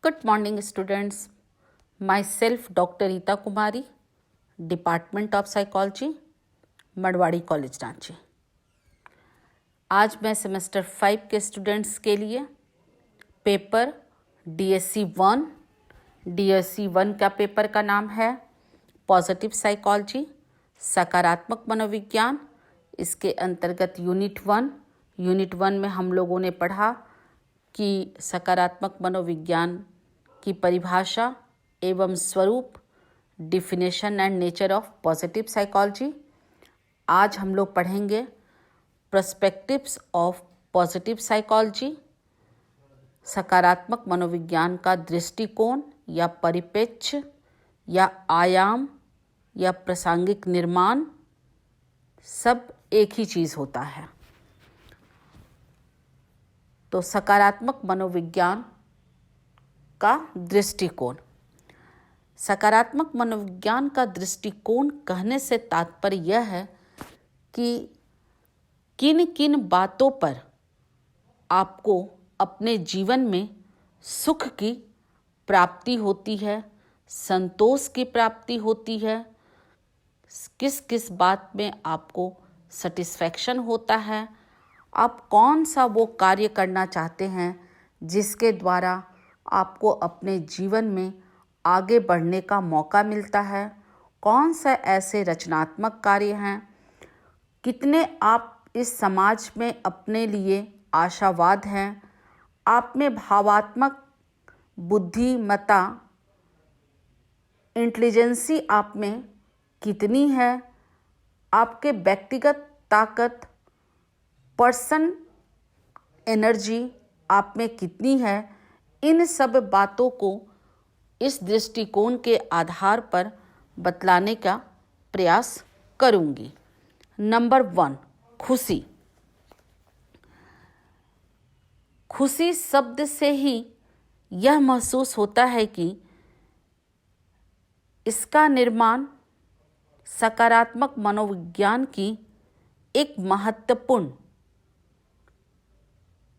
Good morning, students. Myself, Dr. Rita Kumari, department of psychology, Marwari college Ranchi. आज मैं semester 5 के students के लिए पेपर DSC 1 का पेपर का नाम है पॉजिटिव साइकोलॉजी, सकारात्मक मनोविज्ञान। इसके अंतर्गत यूनिट 1 में हम लोगों ने पढ़ा कि सकारात्मक मनोविज्ञान की परिभाषा एवं स्वरूप, definition and nature of positive psychology. आज हम लोग पढ़ेंगे पर्सपेक्टिव्स ऑफ पॉजिटिव साइकोलॉजी, सकारात्मक मनोविज्ञान का दृष्टिकोण या परिप्रेक्ष्य या आयाम या प्रासंगिक निर्माण, सब एक ही चीज़ होता है। तो सकारात्मक मनोविज्ञान का दृष्टिकोण। सकारात्मक मनोविज्ञान का दृष्टिकोण कहने से तात्पर्य यह है कि किन किन बातों पर आपको अपने जीवन में सुख की प्राप्ति होती है, संतोष की प्राप्ति होती है, किस किस बात में आपको सेटिस्फैक्शन होता है, आप कौन सा वो कार्य करना चाहते हैं जिसके द्वारा आपको अपने जीवन में आगे बढ़ने का मौका मिलता है, कौन सा ऐसे रचनात्मक कार्य हैं, कितने आप इस समाज में अपने लिए आशावाद हैं, आप में भावात्मक बुद्धिमत्ता, इंटेलिजेंसी आप में कितनी है, आपके व्यक्तिगत ताकत, पर्सन एनर्जी आप में कितनी है। इन सब बातों को इस दृष्टिकोण के आधार पर बतलाने का प्रयास करूंगी। नंबर 1, खुशी। खुशी शब्द से ही यह महसूस होता है कि इसका निर्माण सकारात्मक मनोविज्ञान की एक महत्वपूर्ण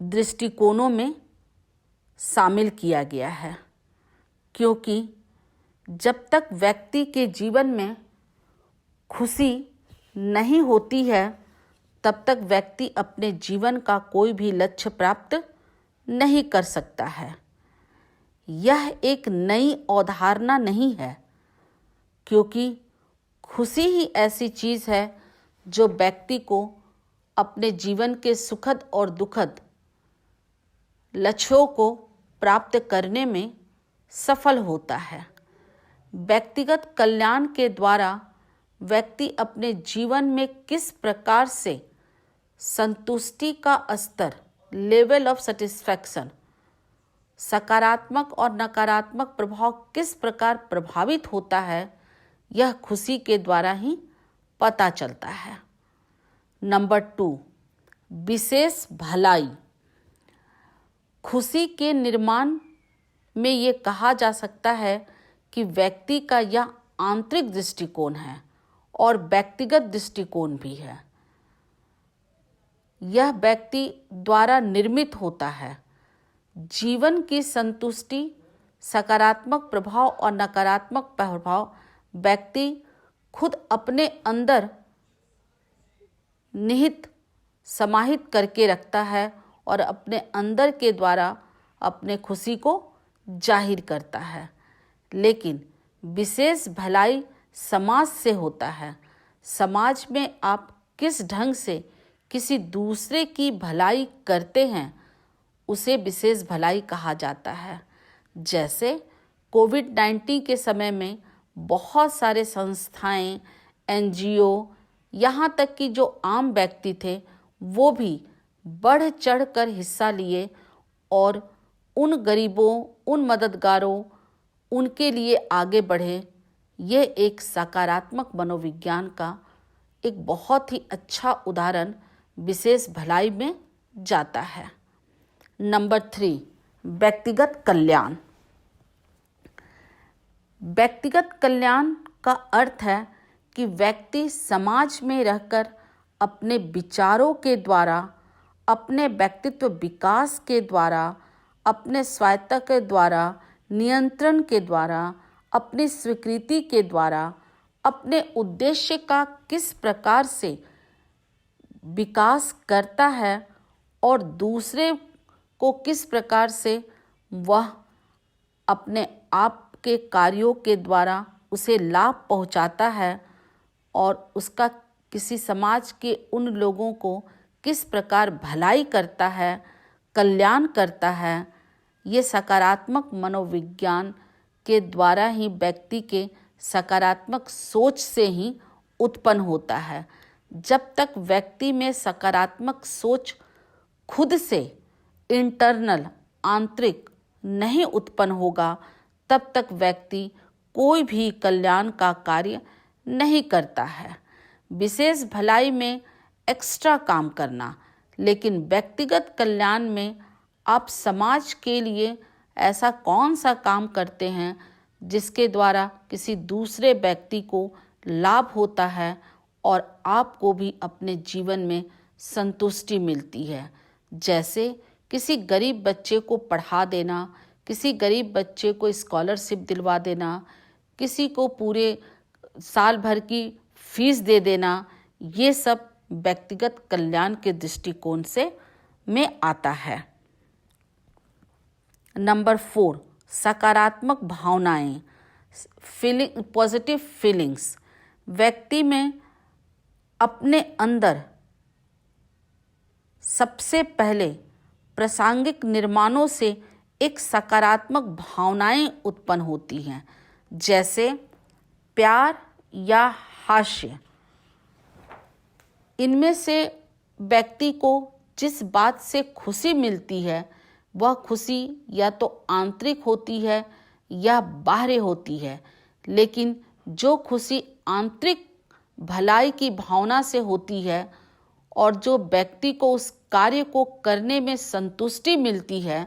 दृष्टिकोणों में शामिल किया गया है, क्योंकि जब तक व्यक्ति के जीवन में खुशी नहीं होती है तब तक व्यक्ति अपने जीवन का कोई भी लक्ष्य प्राप्त नहीं कर सकता है। यह एक नई अवधारणा नहीं है, क्योंकि खुशी ही ऐसी चीज़ है जो व्यक्ति को अपने जीवन के सुखद और दुखद लक्ष्यों को प्राप्त करने में सफल होता है। व्यक्तिगत कल्याण के द्वारा व्यक्ति अपने जीवन में किस प्रकार से संतुष्टि का स्तर, लेवल ऑफ सेटिस्फैक्शन, सकारात्मक और नकारात्मक प्रभाव किस प्रकार प्रभावित होता है, यह खुशी के द्वारा ही पता चलता है। नंबर 2, विशेष भलाई। खुशी के निर्माण में ये कहा जा सकता है कि व्यक्ति का यह आंतरिक दृष्टिकोण है और व्यक्तिगत दृष्टिकोण भी है। यह व्यक्ति द्वारा निर्मित होता है। जीवन की संतुष्टि, सकारात्मक प्रभाव और नकारात्मक प्रभाव व्यक्ति खुद अपने अंदर निहित समाहित करके रखता है और अपने अंदर के द्वारा अपने खुशी को जाहिर करता है। लेकिन विशेष भलाई समाज से होता है। समाज में आप किस ढंग से किसी दूसरे की भलाई करते हैं उसे विशेष भलाई कहा जाता है। जैसे कोविड-19 के समय में बहुत सारे संस्थाएं, NGO, यहाँ तक कि जो आम व्यक्ति थे वो भी बढ़ चढ़ कर हिस्सा लिए और उन गरीबों, उन मददगारों, उनके लिए आगे बढ़े। ये एक सकारात्मक मनोविज्ञान का एक बहुत ही अच्छा उदाहरण विशेष भलाई में जाता है। नंबर 3, व्यक्तिगत कल्याण। व्यक्तिगत कल्याण का अर्थ है कि व्यक्ति समाज में रहकर अपने विचारों के द्वारा, अपने व्यक्तित्व विकास के द्वारा, अपने स्वायत्ता के द्वारा नियंत्रण के द्वारा, अपनी स्वीकृति के द्वारा अपने उद्देश्य का किस प्रकार से विकास करता है और दूसरे को किस प्रकार से वह अपने आप के कार्यों के द्वारा उसे लाभ पहुंचाता है और उसका किसी समाज के उन लोगों को किस प्रकार भलाई करता है, कल्याण करता है, ये सकारात्मक मनोविज्ञान के द्वारा ही व्यक्ति के सकारात्मक सोच से ही उत्पन्न होता है। जब तक व्यक्ति में सकारात्मक सोच खुद से इंटरनल आंतरिक नहीं उत्पन्न होगा, तब तक व्यक्ति कोई भी कल्याण का कार्य नहीं करता है। विशेष भलाई में एक्स्ट्रा काम करना, लेकिन व्यक्तिगत कल्याण में आप समाज के लिए ऐसा कौन सा काम करते हैं जिसके द्वारा किसी दूसरे व्यक्ति को लाभ होता है और आपको भी अपने जीवन में संतुष्टि मिलती है। जैसे किसी गरीब बच्चे को पढ़ा देना, किसी गरीब बच्चे को स्कॉलरशिप दिलवा देना, किसी को पूरे साल भर की फीस दे देना, ये सब व्यक्तिगत कल्याण के दृष्टिकोण से में आता है। नंबर 4, सकारात्मक भावनाएं, पॉजिटिव फीलिंग्स। व्यक्ति में अपने अंदर सबसे पहले प्रासंगिक निर्माणों से एक सकारात्मक भावनाएं उत्पन्न होती हैं, जैसे प्यार या हास्य। इनमें से व्यक्ति को जिस बात से खुशी मिलती है वह खुशी या तो आंतरिक होती है या बाहरी होती है, लेकिन जो खुशी आंतरिक भलाई की भावना से होती है और जो व्यक्ति को उस कार्य को करने में संतुष्टि मिलती है,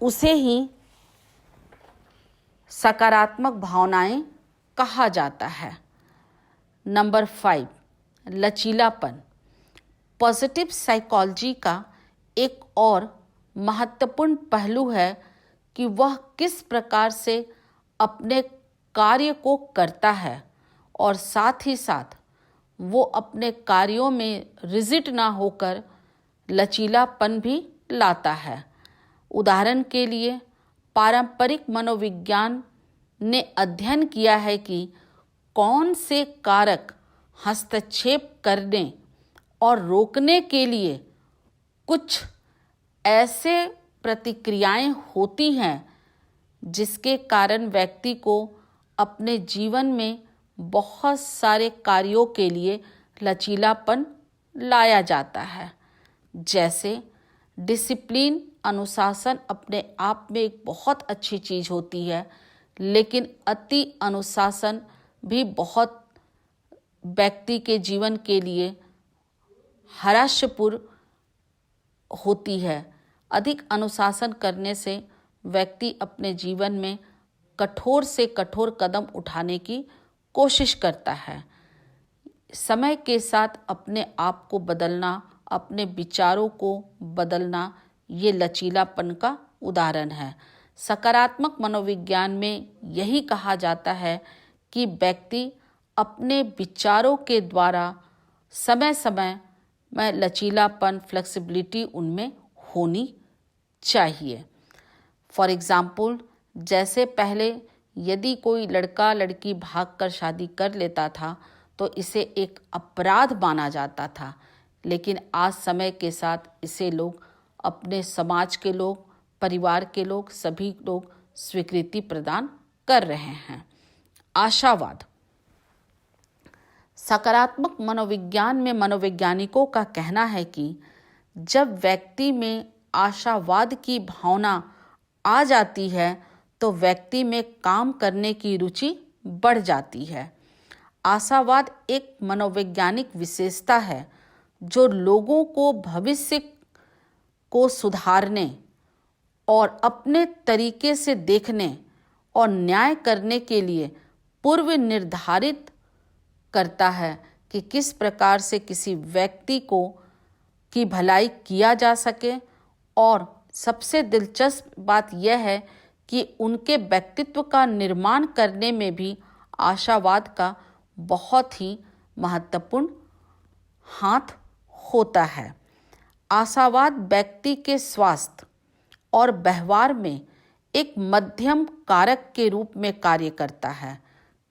उसे ही सकारात्मक भावनाएं कहा जाता है। नंबर 5, लचीलापन। पॉजिटिव साइकोलॉजी का एक और महत्वपूर्ण पहलू है कि वह किस प्रकार से अपने कार्य को करता है और साथ ही साथ वो अपने कार्यों में रिजिड ना होकर लचीलापन भी लाता है। उदाहरण के लिए पारंपरिक मनोविज्ञान ने अध्ययन किया है कि कौन से कारक हस्तक्षेप करने और रोकने के लिए कुछ ऐसे प्रतिक्रियाएं होती हैं जिसके कारण व्यक्ति को अपने जीवन में बहुत सारे कार्यों के लिए लचीलापन लाया जाता है। जैसे डिसिप्लिन, अनुशासन अपने आप में एक बहुत अच्छी चीज़ होती है, लेकिन अति अनुशासन भी बहुत व्यक्ति के जीवन के लिए हास्यपूर्ण होती है। अधिक अनुशासन करने से व्यक्ति अपने जीवन में कठोर से कठोर कदम उठाने की कोशिश करता है। समय के साथ अपने आप को बदलना, अपने विचारों को बदलना, ये लचीलापन का उदाहरण है। सकारात्मक मनोविज्ञान में यही कहा जाता है कि व्यक्ति अपने विचारों के द्वारा समय समय में लचीलापन, फ्लेक्सिबिलिटी उनमें होनी चाहिए। फॉर एग्ज़ाम्पल, जैसे पहले यदि कोई लड़का लड़की भागकर शादी कर लेता था तो इसे एक अपराध माना जाता था, लेकिन आज समय के साथ इसे लोग, अपने समाज के लोग, परिवार के लोग, सभी लोग स्वीकृति प्रदान कर रहे हैं। आशावाद। सकारात्मक मनोविज्ञान में मनोवैज्ञानिकों का कहना है कि जब व्यक्ति में आशावाद की भावना आ जाती है तो व्यक्ति में काम करने की रुचि बढ़ जाती है। आशावाद एक मनोवैज्ञानिक विशेषता है जो लोगों को भविष्य को सुधारने और अपने तरीके से देखने और न्याय करने के लिए पूर्व निर्धारित करता है कि किस प्रकार से किसी व्यक्ति को की भलाई किया जा सके। और सबसे दिलचस्प बात यह है कि उनके व्यक्तित्व का निर्माण करने में भी आशावाद का बहुत ही महत्वपूर्ण हाथ होता है। आशावाद व्यक्ति के स्वास्थ्य और व्यवहार में एक मध्यम कारक के रूप में कार्य करता है,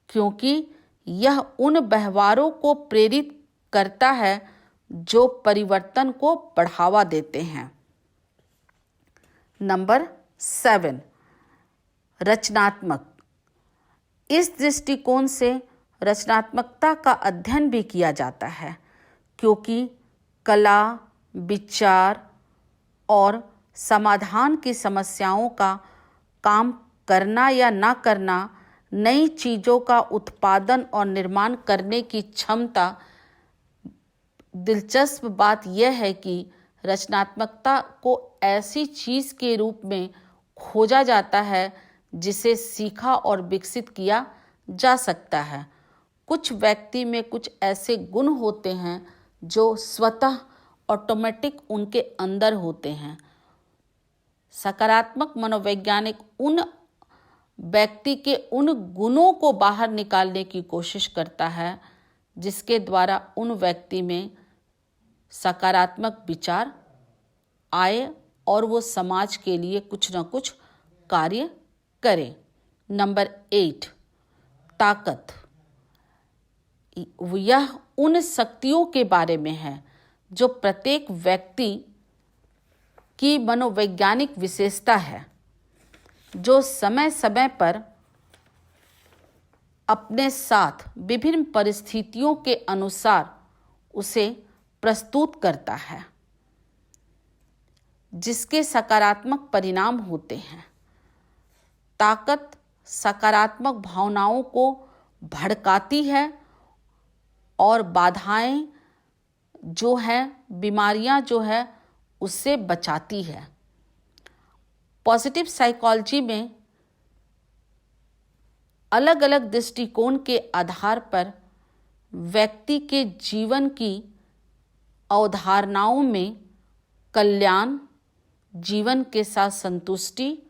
क्योंकि यह उन व्यवहारों को प्रेरित करता है जो परिवर्तन को बढ़ावा देते हैं। नंबर 7, रचनात्मक। इस दृष्टिकोण से रचनात्मकता का अध्ययन भी किया जाता है, क्योंकि कला, विचार और समाधान की समस्याओं का काम करना या ना करना, नई चीज़ों का उत्पादन और निर्माण करने की क्षमता। दिलचस्प बात यह है कि रचनात्मकता को ऐसी चीज़ के रूप में खोजा जाता है जिसे सीखा और विकसित किया जा सकता है। कुछ व्यक्ति में कुछ ऐसे गुण होते हैं जो स्वतः ऑटोमेटिक उनके अंदर होते हैं। सकारात्मक मनोवैज्ञानिक उन व्यक्ति के उन गुणों को बाहर निकालने की कोशिश करता है जिसके द्वारा उन व्यक्ति में सकारात्मक विचार आए और वो समाज के लिए कुछ न कुछ कार्य करे। नंबर 8, ताकत। यह उन शक्तियों के बारे में है जो प्रत्येक व्यक्ति की मनोवैज्ञानिक विशेषता है, जो समय समय पर अपने साथ विभिन्न परिस्थितियों के अनुसार उसे प्रस्तुत करता है, जिसके सकारात्मक परिणाम होते हैं। ताकत सकारात्मक भावनाओं को भड़काती है और बाधाएं जो है, बीमारियां जो है, उससे बचाती है। पॉजिटिव साइकोलॉजी में अलग अलग दृष्टिकोण के आधार पर व्यक्ति के जीवन की अवधारणाओं में कल्याण, जीवन के साथ संतुष्टि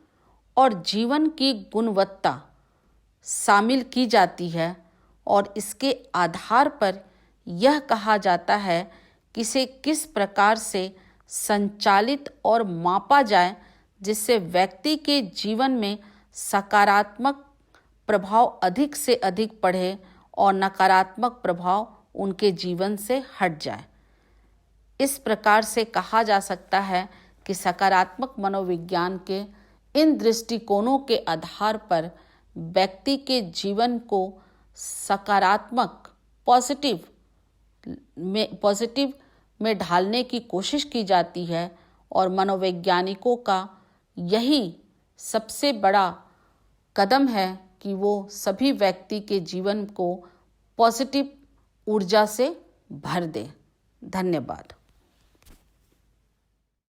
और जीवन की गुणवत्ता शामिल की जाती है, और इसके आधार पर यह कहा जाता है कि इसे किस प्रकार से संचालित और मापा जाए जिससे व्यक्ति के जीवन में सकारात्मक प्रभाव अधिक से अधिक पड़े और नकारात्मक प्रभाव उनके जीवन से हट जाए। इस प्रकार से कहा जा सकता है कि सकारात्मक मनोविज्ञान के इन दृष्टिकोणों के आधार पर व्यक्ति के जीवन को सकारात्मक पॉजिटिव में ढालने की कोशिश की जाती है, और मनोवैज्ञानिकों का यही सबसे बड़ा कदम है कि वो सभी व्यक्ति के जीवन को पॉजिटिव ऊर्जा से भर दे। धन्यवाद।